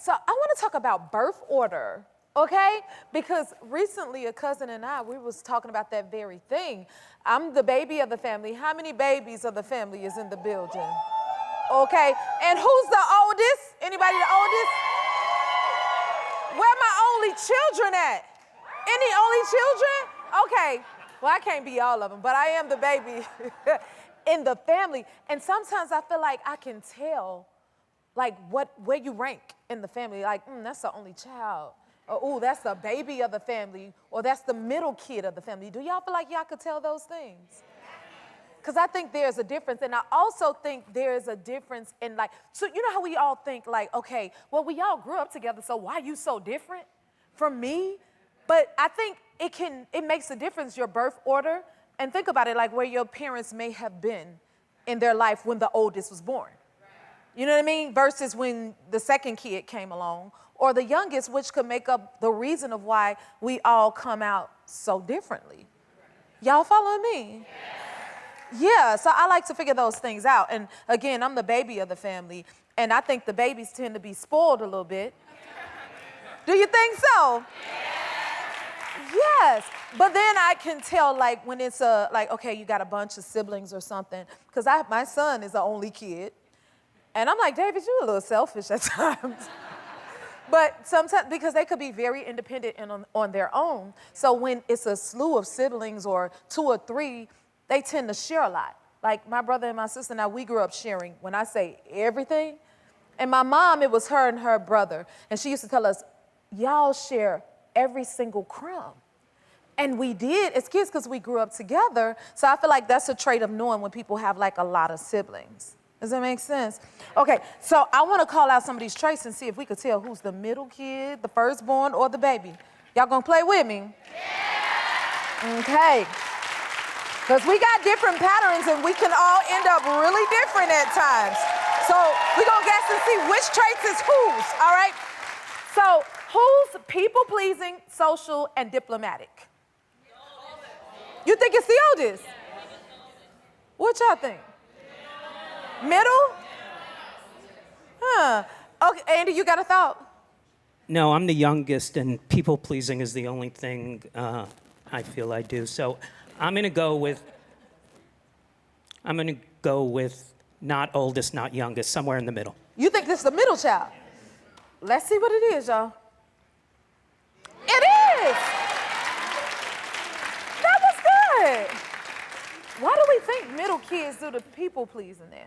So I want to talk about birth order, okay? Because recently a cousin and we was talking about that very thing. I'm the baby of the family. How many babies of the family is in the building? Okay, and who's the oldest? Anybody the oldest? Where my only children at? Any only children? Okay, well, I can't be all of them, but I am the baby in the family. And sometimes I feel like I can tell, like, where you rank in the family. Like, that's the only child. Or, ooh, that's the baby of the family. Or that's the middle kid of the family. Do y'all feel like y'all could tell those things? Because I think there's a difference. And I also think there's a difference in, like, so you know how we all think, like, okay, well, we all grew up together, so why are you so different from me? But I think it makes a difference, your birth order. And think about it, like where your parents may have been in their life when the oldest was born. You know what I mean? Versus when the second kid came along, or the youngest, which could make up the reason of why we all come out so differently. Y'all following me? Yeah, so I like to figure those things out. And again, I'm the baby of the family, and I think the babies tend to be spoiled a little bit. Do you think so? Yes, but then I can tell, like, when it's okay, you got a bunch of siblings or something, because my son is the only kid, and I'm like, David, you're a little selfish at times. But sometimes, because they could be very independent and on their own, so when it's a slew of siblings or 2 or 3, they tend to share a lot. Like my brother and my sister, now we grew up sharing, when I say everything, and my mom, it was her and her brother, and she used to tell us, y'all share every single crumb. And we did as kids because we grew up together. So I feel like that's a trait of knowing when people have like a lot of siblings. Does that make sense? Okay, so I want to call out some of these traits and see if we could tell who's the middle kid, the firstborn, or the baby. Y'all gonna play with me? Yeah. Okay. Because we got different patterns and we can all end up really different at times. So we're gonna guess and see which traits is whose, all right? So who's people-pleasing, social, and diplomatic? You think it's the oldest? What y'all think? Middle? Huh. Okay, Andy, you got a thought? No, I'm the youngest, and people-pleasing is the only thing I feel I do. So I'm gonna go with not oldest, not youngest, somewhere in the middle. You think this is the middle child? Let's see what it is, y'all. It is! That was good. Why do we think middle kids do the people pleasing then?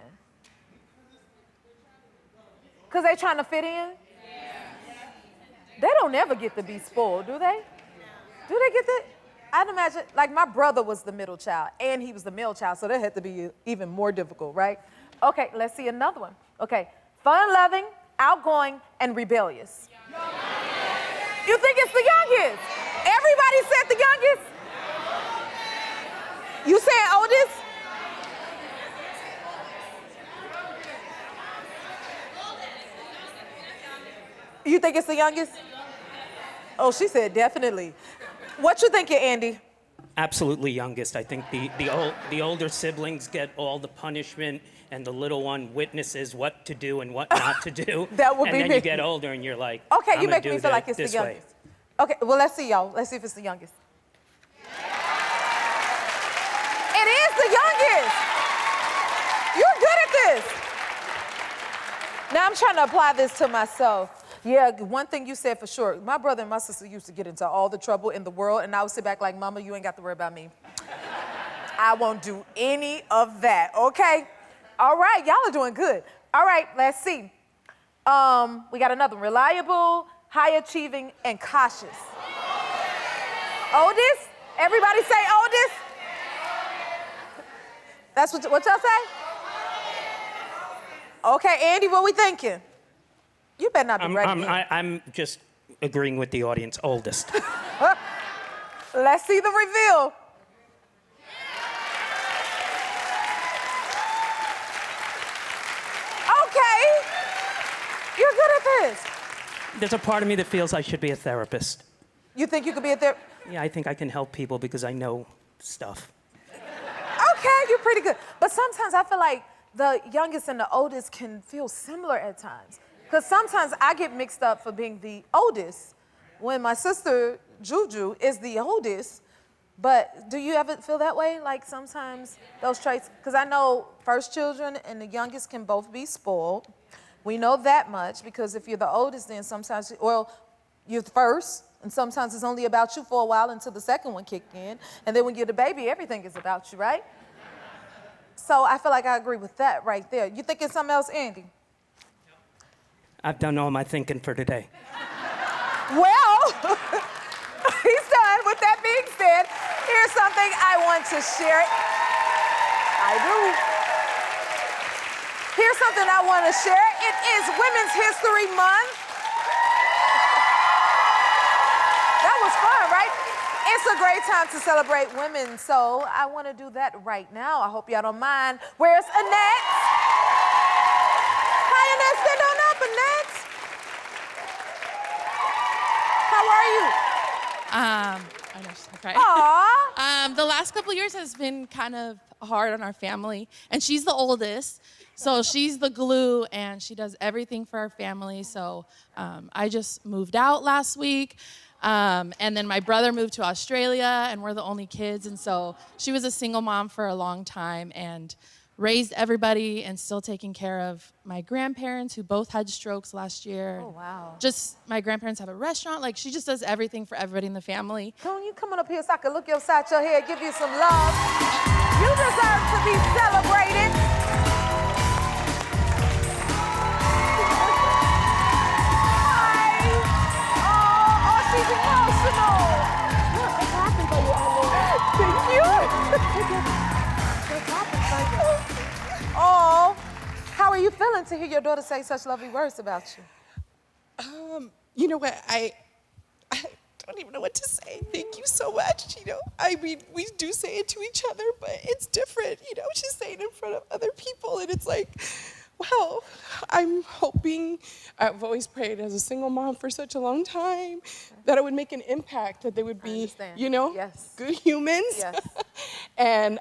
Because they trying to fit in? They don't ever get to be spoiled, do they? Do they get that? I'd imagine, like my brother was the middle child and he was the male child, so that had to be even more difficult, right? Okay, let's see another one. Okay, fun-loving, outgoing, and rebellious. You think it's the youngest? Everybody said the youngest? You saying oldest? You think it's the youngest? Oh, she said definitely. What you thinking, Andy? Absolutely youngest. I think the older siblings get all the punishment, and the little one witnesses what to do and what not to do. That would be and then me. you get older and you're like, okay, I'm you make me feel like it's the youngest. Okay, well, let's see, y'all. Let's see if it's the youngest. It is the youngest. You're good at this. Now I'm trying to apply this to myself. Yeah, one thing you said for sure. My brother and my sister used to get into all the trouble in the world, and I would sit back like, Mama, you ain't got to worry about me. I won't do any of that, okay? All right, y'all are doing good. All right, let's see. We got another one. Reliable, high-achieving, and cautious. Oldest? Everybody say oldest? That's what y'all say? Okay, Andy, what we thinking? You better not be ready. I'm just agreeing with the audience, oldest. Let's see the reveal. Okay. You're good at this. There's a part of me that feels I should be a therapist. You think you could be a therapist? Yeah, I think I can help people because I know stuff. Okay, you're pretty good. But sometimes I feel like the youngest and the oldest can feel similar at times. Because sometimes I get mixed up for being the oldest when my sister, Juju, is the oldest. But do you ever feel that way? Like sometimes those traits, because I know first children and the youngest can both be spoiled. We know that much because if you're the oldest, then sometimes, well, you're the first, and sometimes it's only about you for a while until the second one kick in. And then when you're the baby, everything is about you, right? So I feel like I agree with that right there. You thinking something else, Andy? I've done all my thinking for today. Well, he's done. With that being said, here's something I want to share. I do. Here's something I want to share. It is Women's History Month. That was fun, right? It's a great time to celebrate women, so I want to do that right now. I hope y'all don't mind. Where's Annette? Hi, Annette. Stand on up, Annette. How are you? I know she's gonna cry. Aw. The last couple years has been kind of hard on our family, and she's the oldest, so she's the glue, and she does everything for our family. So I just moved out last week, and then my brother moved to Australia, and we're the only kids, and so she was a single mom for a long time and raised everybody and still taking care of my grandparents who both had strokes last year. Oh, wow. Just my grandparents have a restaurant. Like, she just does everything for everybody in the family. Can you come on up here so I can look you upside your head, give you some love? You deserve to be celebrated. Hi. Oh, she's emotional. Look, it's happened for you, Thank you. It's happened for you. Oh, how are you feeling to hear your daughter say such lovely words about you? You know what, I don't even know what to say. Thank you so much. You know, I mean, we do say it to each other, but it's different. You know, she's saying it in front of other people, and it's like, wow, I'm hoping, I've always prayed as a single mom for such a long time, that it would make an impact, that they would be, you know, good humans. Yes. And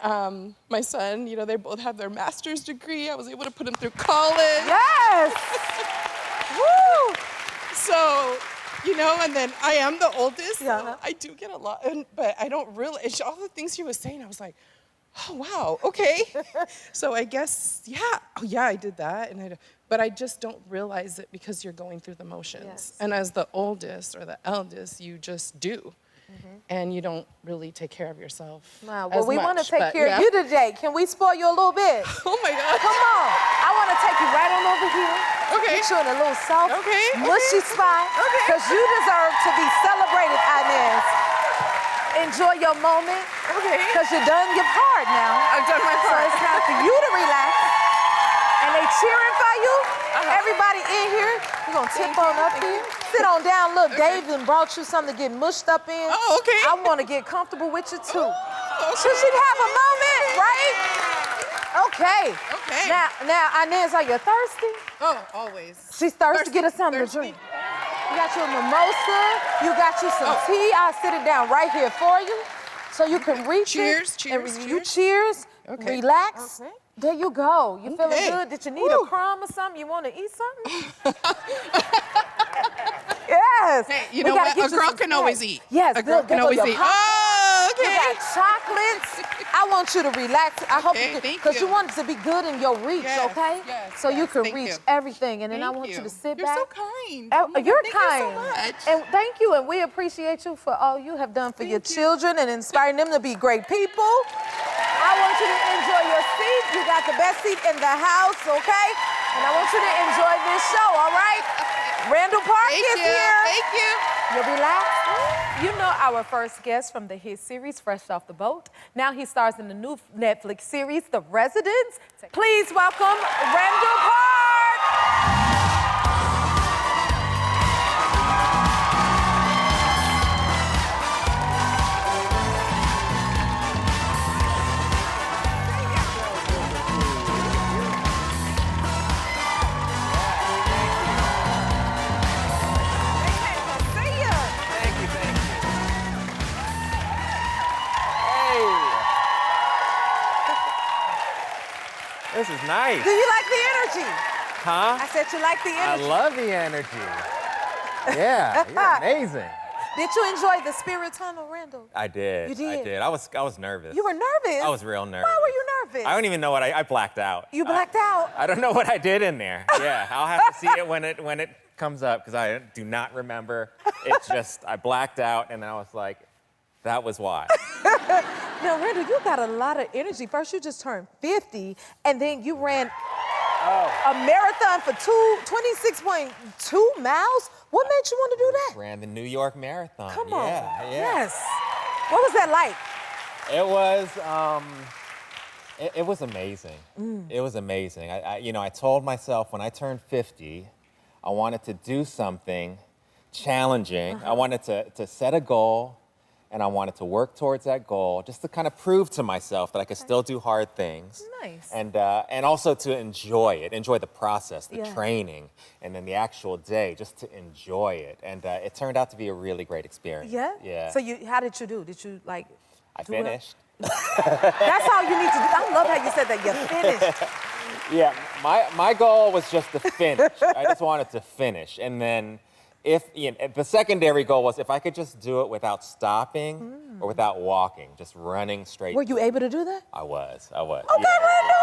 my son, you know, they both have their master's degree. I was able to put them through college. Yes! Woo! So, you know, and then I am the oldest, so Yeah. I do get a lot, but I don't really, all the things she was saying, I was like, oh, wow, okay. So I guess, yeah, oh, yeah, I did that, but I just don't realize it because you're going through the motions. Yes. And as the oldest or the eldest, you just do. And you don't really take care of yourself. Wow, well, as we want to much, take but care of you today. Can we spoil you a little bit? Oh my God. Come on. I want to take you right on over here. Okay. Get you in a little soft, Okay, mushy spot. Okay. Because you deserve to be celebrated, Inez. Enjoy your moment. Okay. Because you're done your part now. I've done my So part. it's time for you to relax. And they cheering for you. Everybody in here, we're going to tip on up here. Sit on down. Look, Dave done brought you something to get mushed up in. Oh, okay. I want to get comfortable with you, too. Okay. Should she have a moment, right? Okay. Okay. Now, Inez, are you thirsty? Oh, always. She's thirsty. Get her something to Thirsty. drink. You got your mimosa. You got you some tea. I'll sit it down right here for you so you can reach Cheers, it. And cheers, you cheers. cheers. Okay. Relax. Okay. There you go. You feeling Okay. good? Did you need a Woo. crumb or something? You want to eat something? Yes. Hey, you We know gotta what? get A you girl some can always snacks. eat. Yes, A girl good. can There go always your eat. popcorn. Oh, You okay. got chocolates. I want you to relax. I hope Okay, you thank because you you. want it to be good in your reach, Yes, okay? yes, So you yes, can thank reach you. everything, and then I Thank want you to sit You're back. so kind. Oh, Oh my you're God, kind. Thank you so much. And thank you, and we appreciate you for all you have done for your children and inspiring them to be great people. I want you to enjoy your seat. You got the best seat in the house, okay? And I want you to enjoy this show, all right? Randall Park Thank is you. here. Thank you. You'll relax. You know our first guest from the hit series, Fresh Off the Boat. Now he stars in the new Netflix series, The Residents. Please welcome Randall Park. This is nice. Do you like the energy? Huh? I said you like the I energy. love the energy. Yeah, you're amazing. Did you enjoy the spirit tunnel, Randall? I did. You did? I did. I was nervous. You were nervous? I was real nervous. Why were you nervous? I don't even know what I blacked out. You blacked out? I don't know what I did in there. Yeah, I'll have to see it when it comes up because I do not remember. It's just I blacked out and I was like, that was why. Now, Randall, you got a lot of energy. First, you just turned 50, and then you ran a marathon for 26.2 miles. What made you want to do that? Ran the New York Marathon. Come on. Yeah. Yes. What was that like? It was it was amazing. It was amazing. I told myself when I turned 50, I wanted to do something challenging. I wanted to set a goal, and I wanted to work towards that goal just to kind of prove to myself that I could still do hard things. Nice. And also to enjoy the process, the Yeah. training, and then the actual day, just to enjoy it. And it turned out to be a really great experience. Yeah? Yeah. So how did you do? Did you like I do it? finished. That's all you need to do. I love how you said that. You finished. Yeah, my goal was just to finish. I just wanted to finish. And then the secondary goal was if I could just do it without stopping or without walking, just running straight. Were you able to do that? I was. Okay, Yeah. Randall.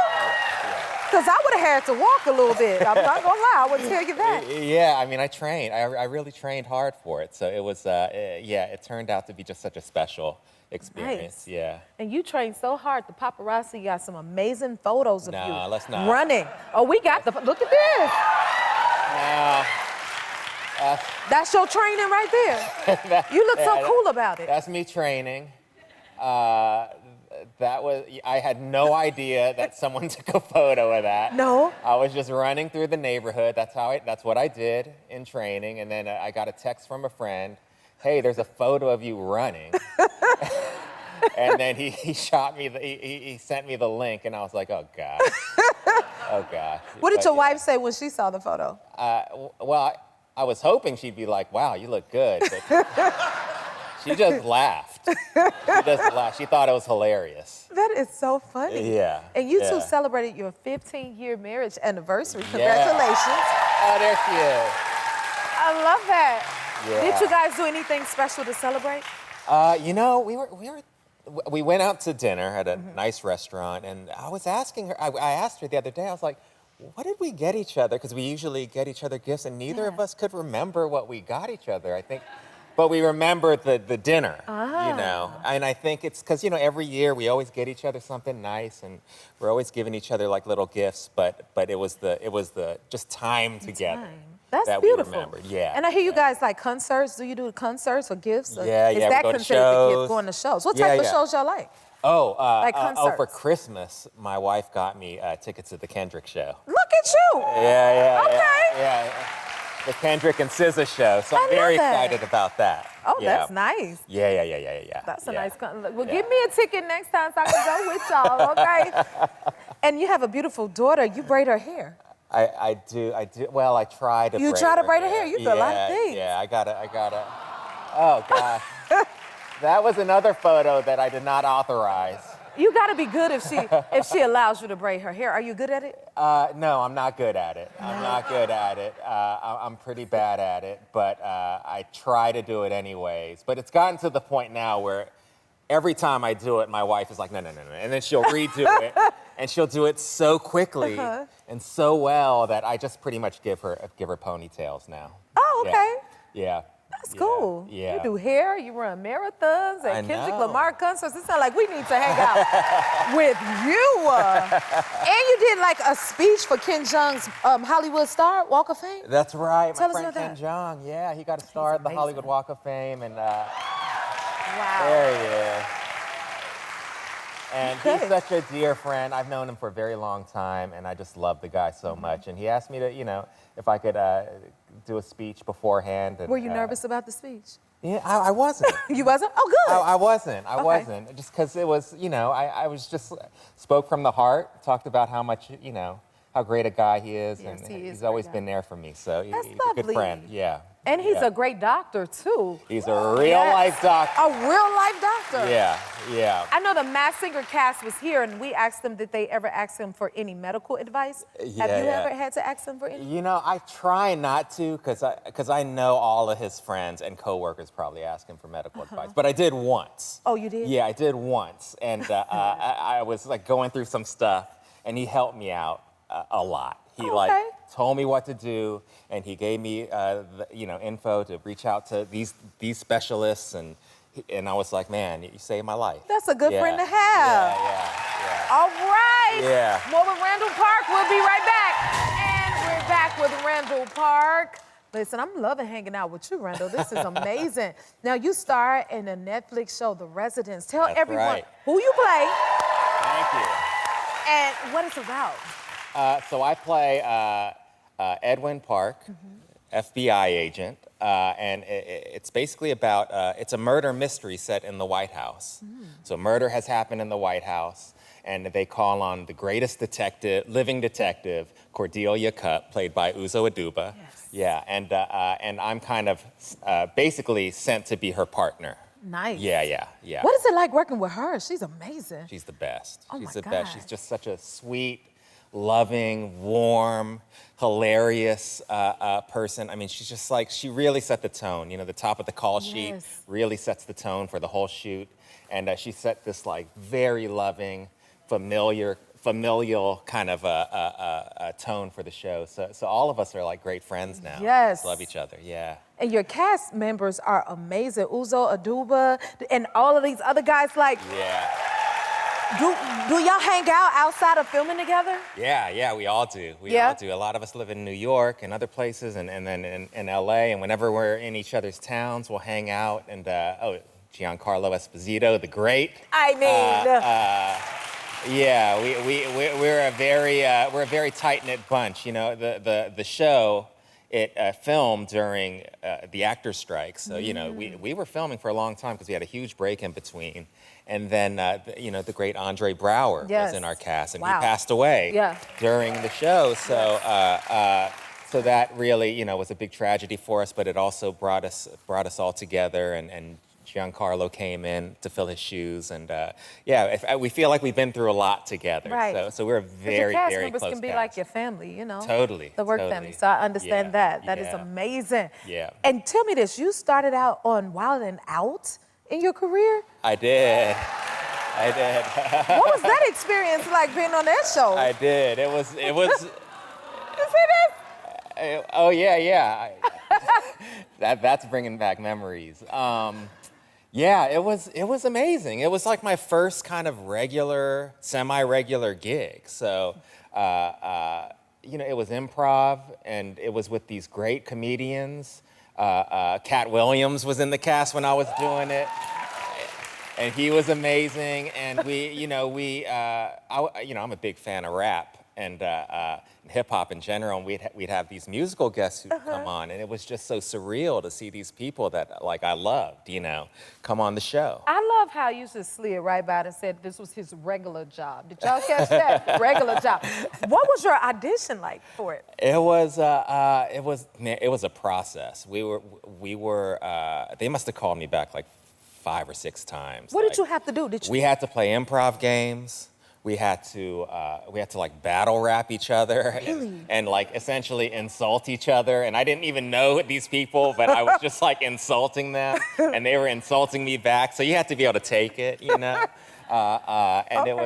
Because I would have had to walk a little bit. I'm not going to lie. I would tell you that. Yeah, I mean, I trained. I really trained hard for it. So it was, it turned out to be just such a special experience. Nice. Yeah. And you trained so hard. The paparazzi got some amazing photos of you. Nah, let's not. Running. Oh, we got look at this. Now, That's your training right there. You look so cool about it. that's me training. I had no idea that someone took a photo of that. No? I was just running through the neighborhood. That's what I did in training. And then I got a text from a friend. Hey, there's a photo of you running. And then he shot me, he sent me the link, and I was like, oh, God. Oh, God. What did your wife say when she saw the photo? Well, I was hoping she'd be like, wow, you look good. But she just laughed. She thought it was hilarious. That is so funny. Yeah. And you two yeah. celebrated your 15-year marriage anniversary. Yeah. Congratulations. Oh, there she is. I love that. Yeah. Did you guys do anything special to celebrate? We went out to dinner at a nice restaurant, and I was asking her, I asked her the other day, I was like, what did we get each other? Because we usually get each other gifts, and neither of us could remember what we got each other, I think. But we remembered the dinner, you know. And I think it's because, every year we always get each other something nice, and we're always giving each other like little gifts, but it was the just time together. That's that beautiful. We remembered. Yeah. And I hear you guys like concerts. Do you do concerts or gifts? Or Yeah, is we that go to considered the gift, shows. going to shows? What Yeah, type of yeah. shows y'all like? Like concerts. for Christmas, my wife got me tickets to the Kendrick show. Look at you. Yeah. Okay. Yeah. The Kendrick and SZA show. So I I'm very love that. excited about that. Oh, yeah. that's nice. Yeah. That's a yeah. nice Well, Yeah. give me a ticket next time so I can go with y'all, okay? And you have a beautiful daughter. You braid her hair. I do. Well, I try to. You try to braid her hair. You do a lot of things. Yeah, I gotta. Oh gosh, that was another photo that I did not authorize. You got to be good if she allows you to braid her hair. Are you good at it? No, I'm not good at it. I'm pretty bad at it, but I try to do it anyways. But it's gotten to the point now where every time I do it, my wife is like, no. And then she'll redo it, and she'll do it so quickly and so well that I just pretty much give her ponytails now. Oh, okay. Yeah. That's cool. Yeah. You do hair, you run marathons I at Kendrick know. Lamar concerts. It sounds like we need to hang out with you. And you did like a speech for Ken Jeong's Hollywood Star Walk of Fame. That's right. Tell My us friend about Ken that. Jeong. Yeah, he got a star at the amazing. Hollywood Walk of Fame, and Wow. there he is. And Okay. he's such a dear friend. I've known him for a very long time, and I just love the guy so much. And he asked me to, if I could do a speech beforehand. And, Were you nervous about the speech? Yeah, I wasn't. You wasn't? Oh, good. I wasn't. I Okay. wasn't. Just because it was, I was just spoke from the heart, talked about how how great a guy he is, Yes, and he is he's a always great guy. been there for me. So That's he's a good lovely. friend. Yeah. And he's yeah. a great doctor, too. He's a real life doctor. A real life doctor. Yeah, yeah. I know the Masked Singer cast was here, and we asked them, did they ever ask him for any medical advice? Have you ever had to ask him for any? You know, I try not to, because I know all of his friends and coworkers probably ask him for medical advice. But I did once. Oh, you did? Yeah, I did once, and I was like going through some stuff, and he helped me out a lot. He like told me what to do, and he gave me info to reach out to these specialists, and I was like, man, you saved my life. That's a good friend to have. Yeah. All right. Yeah. More with Randall Park. We'll be right back. And we're back with Randall Park. Listen, I'm loving hanging out with you, Randall. This is amazing. Now, you star in a Netflix show, The Residents. Tell everyone who you play. Thank you. And what it's about. So I play Edwin Park, FBI agent, and it's basically about, it's a murder mystery set in the White House. So murder has happened in the White House, and they call on the greatest living detective, Cordelia Cupp, played by Uzo Aduba. Yes. Yeah, and I'm kind of basically sent to be her partner. Nice. Yeah. What is it like working with her? She's amazing. She's the best. Oh She's my the God. best. She's just such a sweet, loving, warm, hilarious person. I mean, she's just like, she really set the tone. You know, the top of the call sheet really sets the tone for the whole shoot. And she set this like very loving, familial kind of a tone for the show. So all of us are like great friends now. Yes. Just love each other, yeah. And your cast members are amazing. Uzo Aduba and all of these other guys, like, Yeah. do y'all hang out outside of filming together? Yeah, we all do. We all do. A lot of us live in New York and other places, and then in LA, and whenever we're in each other's towns, we'll hang out. And Giancarlo Esposito, the great. I mean, yeah, we're a very tight-knit bunch. You know, the show, it filmed during the actors' strike, so you know we were filming for a long time because we had a huge break in between. And then, the great Andre Braugher was in our cast, and he passed away during the show. So, so that really, was a big tragedy for us. But it also brought us all together, and Giancarlo came in to fill his shoes, and we feel like we've been through a lot together. Right. So we're a very, cast very members close can be cast. like your family, Totally. the work family. So I understand that. That is amazing. Yeah. And tell me this: you started out on Wild 'N Out in your career? I did. What was that experience like being on that show? I did. It was. You see this? Oh yeah. That's bringing back memories. Yeah, it was amazing. It was like my first kind of regular, semi-regular gig. So, it was improv, and it was with these great comedians. Cat Williams was in the cast when I was doing it, and he was amazing. And I'm a big fan of rap and hip hop in general. And we'd have these musical guests who'd come on, and it was just so surreal to see these people that I loved, come on the show. I love how you just slid right by and said this was his regular job. Did y'all catch that? Regular job. What was your audition like for it? It was a process. They must have called me back like 5 or 6 times. What did you have to do? We had to play improv games. We had to like battle rap each other and like essentially insult each other. And I didn't even know these people, but I was just like insulting them, and they were insulting me back. So you had to be able to take it, And it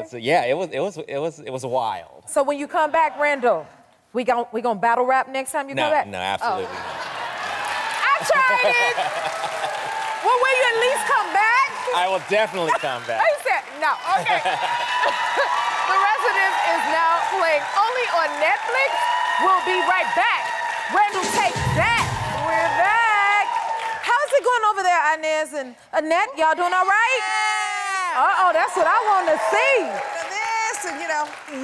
was wild. So when you come back, Randall, we gonna battle rap next time you come back? No, absolutely not. I tried it. Well, will you at least come back? I will definitely come back. You said no. Okay. The Resident is now playing only on Netflix. We'll be right back. Randall, take that. We're back. How's it going over there, Inez and Annette? Y'all doing all right? Uh-oh, that's what I want to see. This and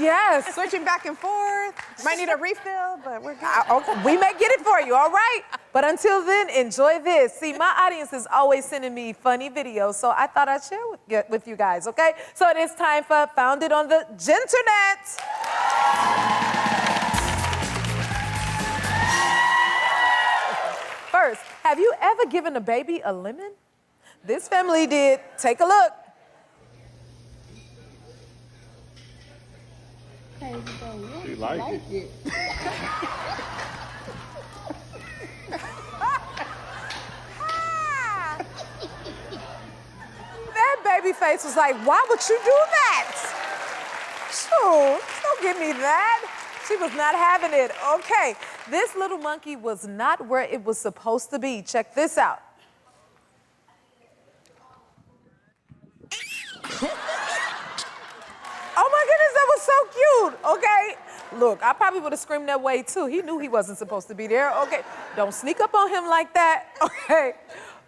Yes. switching back and forth. Might need a refill, but we're good. Okay, we may get it for you, all right? But until then, enjoy this. See, my audience is always sending me funny videos, so I thought I'd share with you guys, okay? So it is time for Found It on the Genternet. Have you ever given a baby a lemon? This family did. Take a look. She liked it. That baby face was like, why would you do that? Sure, don't give me that. She was not having it. Okay, this little monkey was not where it was supposed to be. Check this out. Oh my goodness, that was so cute, okay? Look, I probably would have screamed that way too. He knew he wasn't supposed to be there, okay? Don't sneak up on him like that, okay?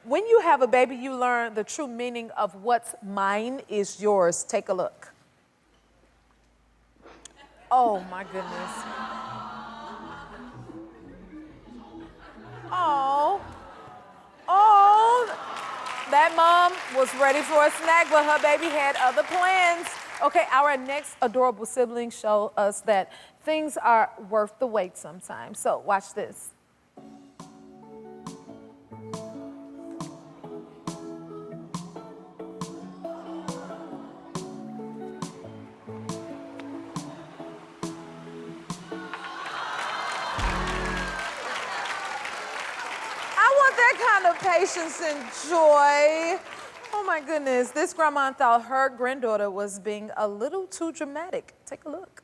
When you have a baby, you learn the true meaning of what's mine is yours. Take a look. Oh my goodness. Oh, that mom was ready for a snack, but her baby had other plans. Okay, our next adorable siblings show us that things are worth the wait sometimes. So watch this. I want that kind of patience and joy. Oh my goodness, this grandma thought her granddaughter was being a little too dramatic. Take a look.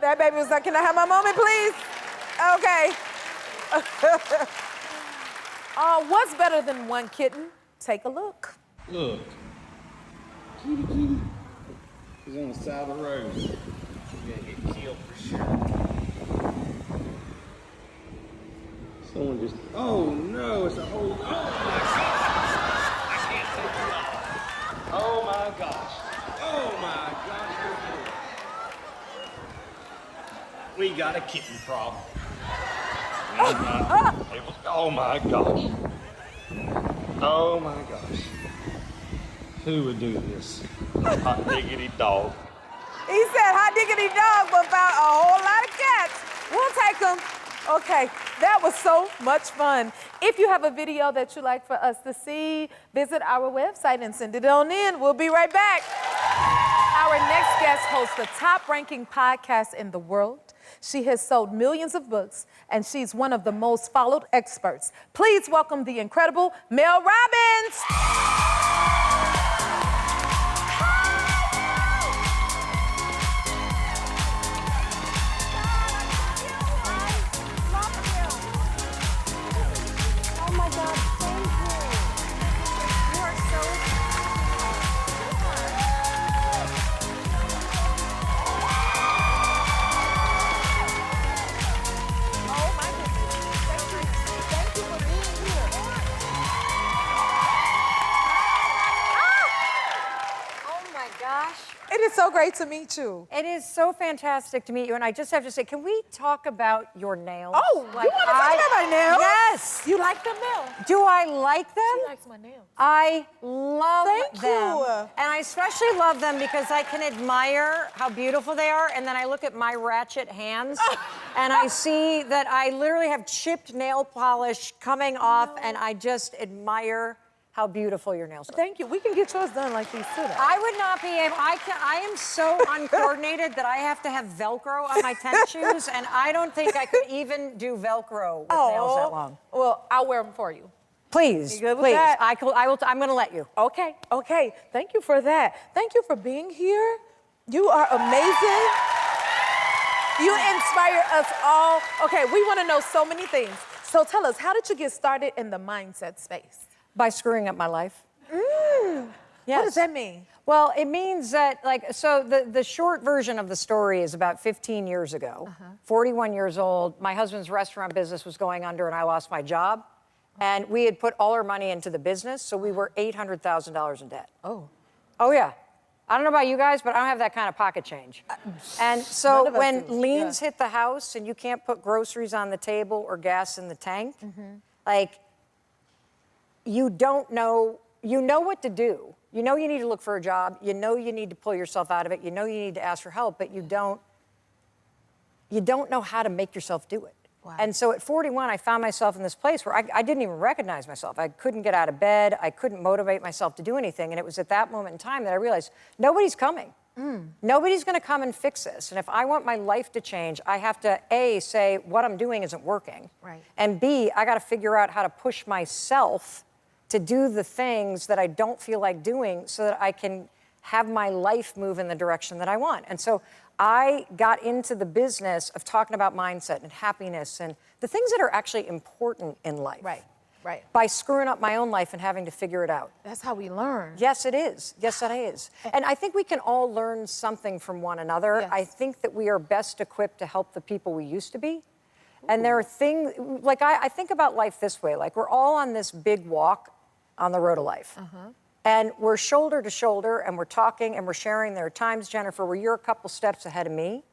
That baby was like, can I have my moment, please? Okay. What's better than one kitten? Take a look. Look. Kitty, kitty. He's on the side of the road. He's gonna get killed for sure. Someone just, oh no, it's a whole, oh my gosh. I can't take it off. Oh my gosh. Oh my gosh. We got a kitten problem. Oh my gosh. Oh my gosh. Who would do this? A hot diggity dog. He said hot diggity dog, but found a whole lot of cats. We'll take them. Okay, that was so much fun. If you have a video that you'd like for us to see, visit our website and send it on in. We'll be right back. Our next guest hosts the top-ranking podcast in the world. She has sold millions of books, and she's one of the most followed experts. Please welcome the incredible Mel Robbins. It is so great to meet you. It is so fantastic to meet you, and I just have to say, can we talk about your nails? Oh, you want to talk about my nails? Yes. You like them, Mel? Do I like them? She likes my nails. I love Thank them. you. And I especially love them because I can admire how beautiful they are, and then I look at my ratchet hands, and I see that I literally have chipped nail polish coming off, and I just admire how beautiful your nails are. Thank you. We can get yours done like these too. I would not be able, I am so uncoordinated that I have to have Velcro on my tennis shoes, and I don't think I could even do Velcro with nails that long. Well, I'll wear them for you. Please, You good with please. that? I'm gonna let you. Okay, okay. Thank you for that. Thank you for being here. You are amazing. You inspire us all. Okay, we want to know so many things. So tell us, how did you get started in the mindset space? By screwing up my life. Yes. What does that mean? Well, it means that, so the short version of the story is about 15 years ago, 41 years old. My husband's restaurant business was going under, and I lost my job. And we had put all our money into the business, so we were $800,000 in debt. Oh. Oh, yeah. I don't know about you guys, but I don't have that kind of pocket change. And None so of us when do. liens Yeah. hit the house and you can't put groceries on the table or gas in the tank, like, you don't know, you know what to do. You know you need to look for a job. You know you need to pull yourself out of it. You know you need to ask for help, but you don't know how to make yourself do it. Wow. And so at 41, I found myself in this place where I didn't even recognize myself. I couldn't get out of bed. I couldn't motivate myself to do anything. And it was at that moment in time that I realized nobody's coming. Nobody's going to come and fix this. And if I want my life to change, I have to, A, say what I'm doing isn't working. Right. And B, I got to figure out how to push myself to do the things that I don't feel like doing so that I can have my life move in the direction that I want. And so I got into the business of talking about mindset and happiness and the things that are actually important in life. Right. By screwing up my own life and having to figure it out. That's how we learn. Yes, it is. Yes, it is. And I think we can all learn something from one another. Yes. I think that we are best equipped to help the people we used to be. And there are things, like I think about life this way, like we're all on this big walk on the road of life. And we're shoulder to shoulder and we're talking and we're sharing. There are times, Jennifer, where you're a couple steps ahead of me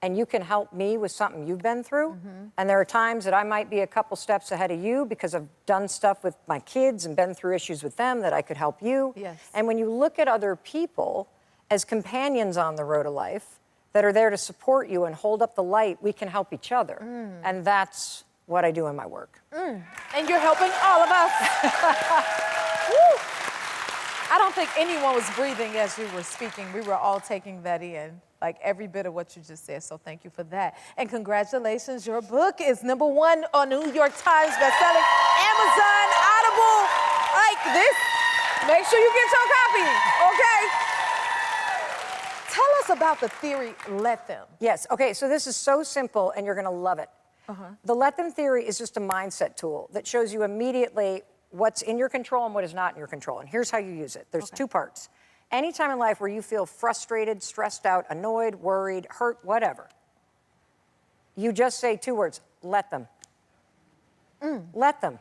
and you can help me with something you've been through. And there are times that I might be a couple steps ahead of you because I've done stuff with my kids and been through issues with them that I could help you. Yes. And when you look at other people as companions on the road of life that are there to support you and hold up the light, we can help each other. And that's what I do in my work. And you're helping all of us. Woo. I don't think anyone was breathing as you were speaking. We were all taking that in, like every bit of what you just said. So thank you for that. And congratulations, your book is #1 on New York Times bestselling, Amazon, Audible, like this. Make sure you get your copy, okay? Tell us about the theory, let them. Yes, okay, so this is so simple and you're gonna love it. The let them theory is just a mindset tool that shows you immediately what's in your control and what is not in your control. And here's how you use it. There's two parts. Anytime in life where you feel frustrated, stressed out, annoyed, worried, hurt, whatever, you just say 2 words, let them. Let them.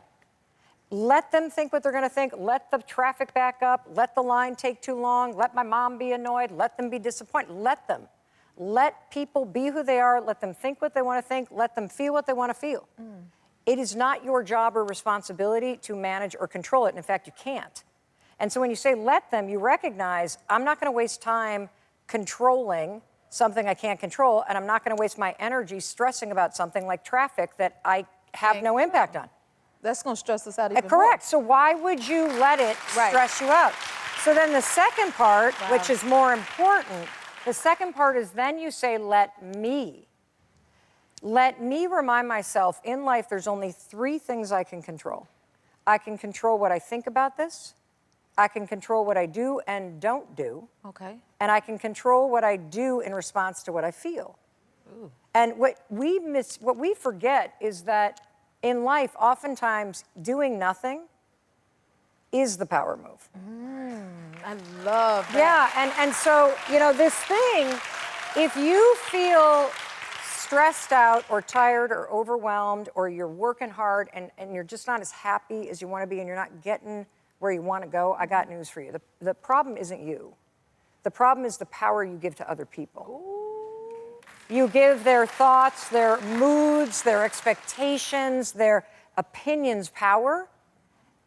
Let them think what they're gonna think. Let the traffic back up. Let the line take too long. Let my mom be annoyed. Let them be disappointed. Let them. Let people be who they are. Let them think what they wanna think. Let them feel what they wanna feel. It is not your job or responsibility to manage or control it. And in fact, you can't. And so when you say let them, you recognize I'm not going to waste time controlling something I can't control, and I'm not going to waste my energy stressing about something like traffic that I have no impact on. That's gonna stress us out even more. Correct. So why would you let it stress you out? So then the second part, which is more important, the second part is then you say let me. Let me remind myself in life there's only 3 things I can control. I can control what I think about this. I can control what I do and don't do. Okay. And I can control what I do in response to what I feel. And what we forget is that in life, oftentimes doing nothing is the power move. I love that. Yeah, and so, this thing, if you feel stressed out or tired or overwhelmed or you're working hard and you're just not as happy as you want to be and you're not getting where you want to go, I got news for you. The problem isn't you. The problem is the power you give to other people. You give their thoughts, their moods, their expectations, their opinions power.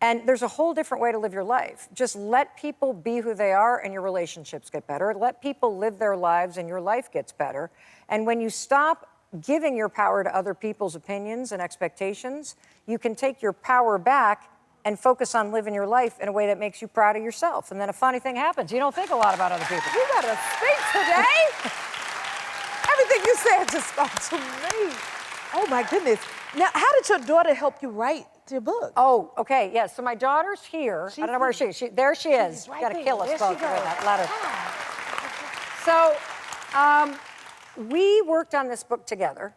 And there's a whole different way to live your life. Just let people be who they are and your relationships get better. Let people live their lives and your life gets better. And when you stop giving your power to other people's opinions and expectations, you can take your power back and focus on living your life in a way that makes you proud of yourself. And then a funny thing happens. You don't think a lot about other people. You gotta speak today. Everything you said just spoke to me. Oh my goodness. Now, how did your daughter help you write your book? Oh, okay, yes. Yeah. So my daughter's here. I don't know where she is. There she is. She's right Gotta there. kill us There both she with goes. that letter. So we worked on this book together,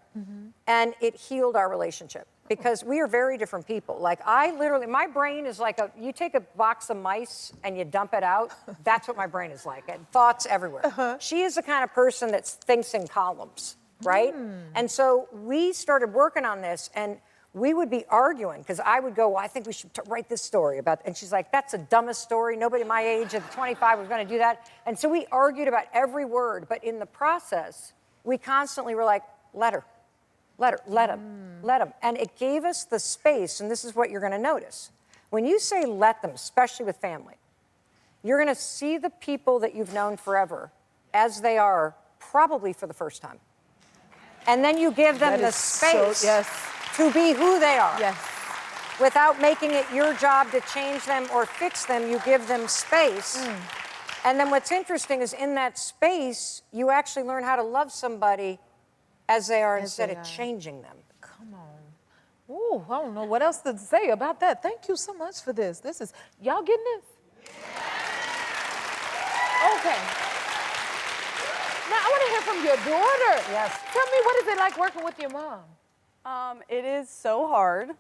and it healed our relationship because we are very different people. Like my brain is like you take a box of mice and you dump it out. That's what my brain is like. And thoughts everywhere. She is the kind of person that thinks in columns, right? And so we started working on this, and we would be arguing because I would go, well, I think we should write this story about, and she's like, that's the dumbest story. Nobody my age at 25 was going to do that. And so we argued about every word, but in the process, we constantly were like, let him. And it gave us the space, and this is what you're going to notice. When you say let them, especially with family, you're going to see the people that you've known forever as they are, probably for the first time. And then you give them the space to be who they are. Yes. Without making it your job to change them or fix them, you give them space. And then what's interesting is in that space, you actually learn how to love somebody as they are instead of changing them. Come on. Ooh, I don't know what else to say about that. Thank you so much for this. This is, y'all getting this? Okay. Now, I want to hear from your daughter. Yes. Tell me, what is it like working with your mom? It is so hard.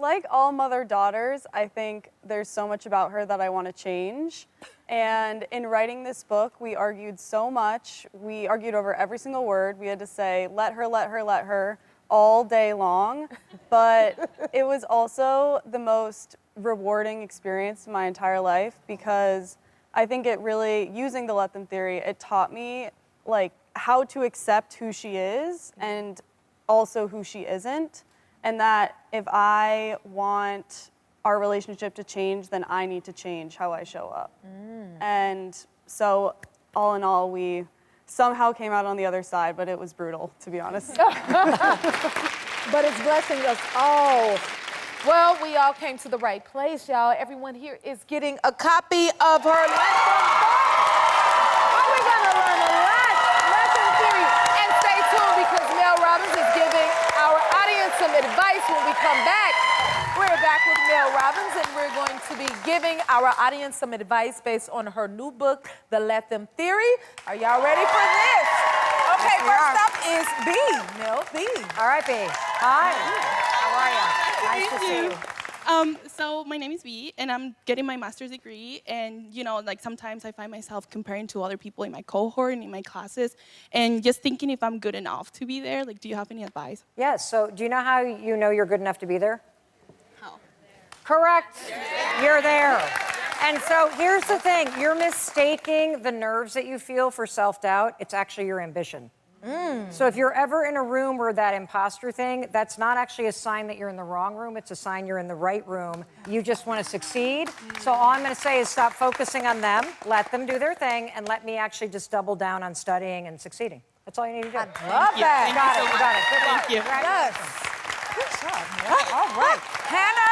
Like all mother-daughters, I think there's so much about her that I want to change. And in writing this book, we argued so much. We argued over every single word. We had to say, let her, all day long. But it was also the most rewarding experience in my entire life because I think it really, using the let them theory, it taught me like how to accept who she is and also who she isn't. And that if I want our relationship to change, then I need to change how I show up. And so all in all, we somehow came out on the other side, but it was brutal, to be honest. But it's blessing us all. Well, we all came to the right place, y'all. Everyone here is getting a copy of her lesson. Oh, we're gonna learn a lot. Lesson theory. And stay tuned because Mel Robbins is giving our audience some advice when we come back. We're back with Mel Robbins, and we're going to be giving our audience some advice based on her new book, The Let Them Theory. Are y'all ready for this? Okay, first up is B. Mel, B. All right, B. Hi. How are you? Nice to see you. So my name is B, and I'm getting my master's degree. And you know, like sometimes I find myself comparing to other people in my cohort and in my classes, and just thinking if I'm good enough to be there. Like, do you have any advice? Yes. So, do you know how you know you're good enough to be there? How? Correct. You're there. And so here's the thing. You're mistaking the nerves that you feel for self-doubt. It's actually your ambition. So if you're ever in a room where that imposter thing, that's not actually a sign that you're in the wrong room. It's a sign you're in the right room. You just want to succeed. So all I'm going to say is stop focusing on them, let them do their thing, and let me actually just double down on studying and succeeding. That's all you need to do. Love that. You got it. You got it. Good luck. Thank you. Yes. Good job, Mel. All right. Hannah.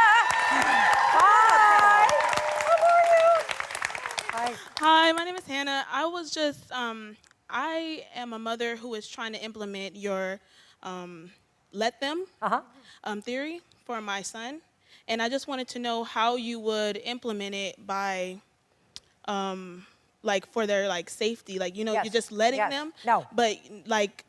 Hi. Hi, my name is Hannah. I was just, I am a mother who is trying to implement your let them theory for my son. And I just wanted to know how you would implement it by, like for their like safety, like, you know, Yes. you're just letting Yes. them. No. But like,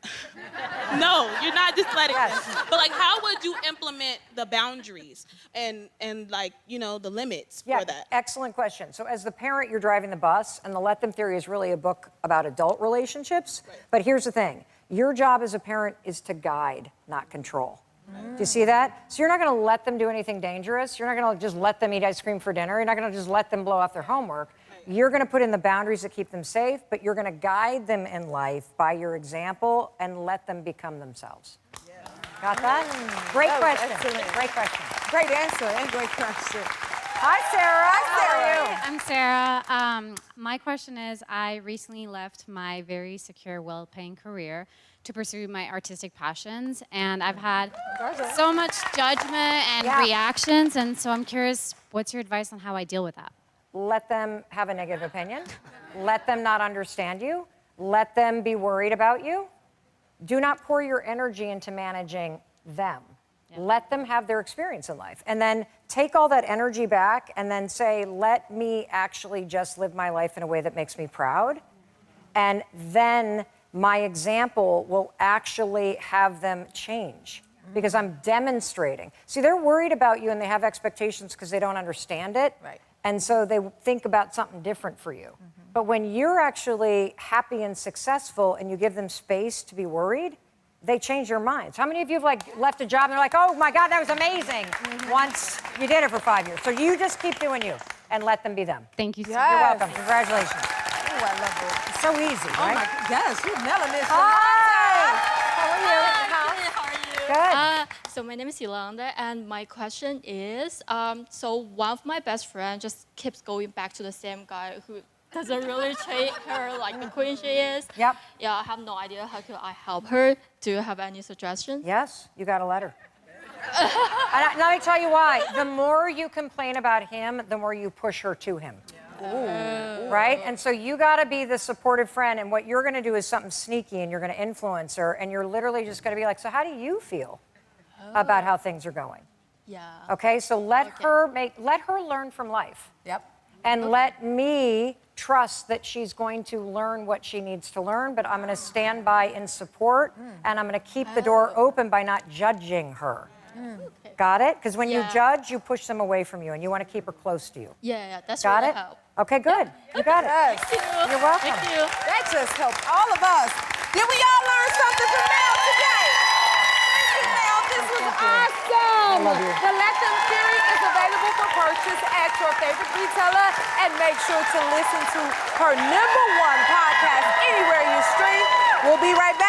no, you're not just letting them. But like, how would you implement the boundaries and like, you know, the limits for that? Excellent question. So as the parent, you're driving the bus, and the Let Them Theory is really a book about adult relationships. Right. But here's the thing. Your job as a parent is to guide, not control. Do you see that? So you're not going to let them do anything dangerous. You're not going to just let them eat ice cream for dinner. You're not going to just let them blow off their homework. You're going to put in the boundaries that keep them safe, but you're going to guide them in life by your example and let them become themselves. Yeah. Got that? Great question. Excellent. Great question. Great answer and great question. Hi, Sarah. How are you? I'm Sarah. My question is, I recently left my very secure, well-paying career to pursue my artistic passions, and I've had so much judgment and reactions, and so I'm curious, what's your advice on how I deal with that? Let them have a negative opinion. Let them not understand you. Let them be worried about you. Do not pour your energy into managing them. Let them have their experience in life. And then take all that energy back and then say, let me actually just live my life in a way that makes me proud. And then my example will actually have them change because I'm demonstrating. See, they're worried about you and they have expectations because they don't understand it. Right. And so they think about something different for you. But when you're actually happy and successful and you give them space to be worried, they change their minds. How many of you have like left a job and they're like, oh my God, that was amazing, once you did it for 5 years? So you just keep doing you and let them be them. Thank you so Yes. You're welcome. Congratulations. Oh, I love it. It's so easy, Oh right? my, yes, you're nailing this. Hi. How are you? How are you? Good. So my name is Yolanda, and my question is, so one of my best friends just keeps going back to the same guy who doesn't really treat her like the queen she is. Yep. Yeah, I have no idea how can I help her. Do you have any suggestions? Yes, you got a letter. Let me tell you why. The more you complain about him, the more you push her to him. Right? And so you got to be the supportive friend, and what you're going to do is something sneaky, and you're going to influence her, and you're literally just going to be like, so how do you feel about how things are going? Yeah. Okay, so let her learn from life. Yep. And let me trust that she's going to learn what she needs to learn, but I'm going to stand by in support, and I'm going to keep the door open by not judging her. Got it? Because when you judge, you push them away from you, and you want to keep her close to you. Yeah, that's Got really it? help. Okay, good. You got it. Yes. Thank you. You're welcome. Thank you. That just helped all of us. Did we all learn something from Mel today? Thank you, Mel. This was awesome. I love you. The Let Them Theory is available for purchase at your favorite retailer. And make sure to listen to her #1 podcast anywhere you stream. We'll be right back.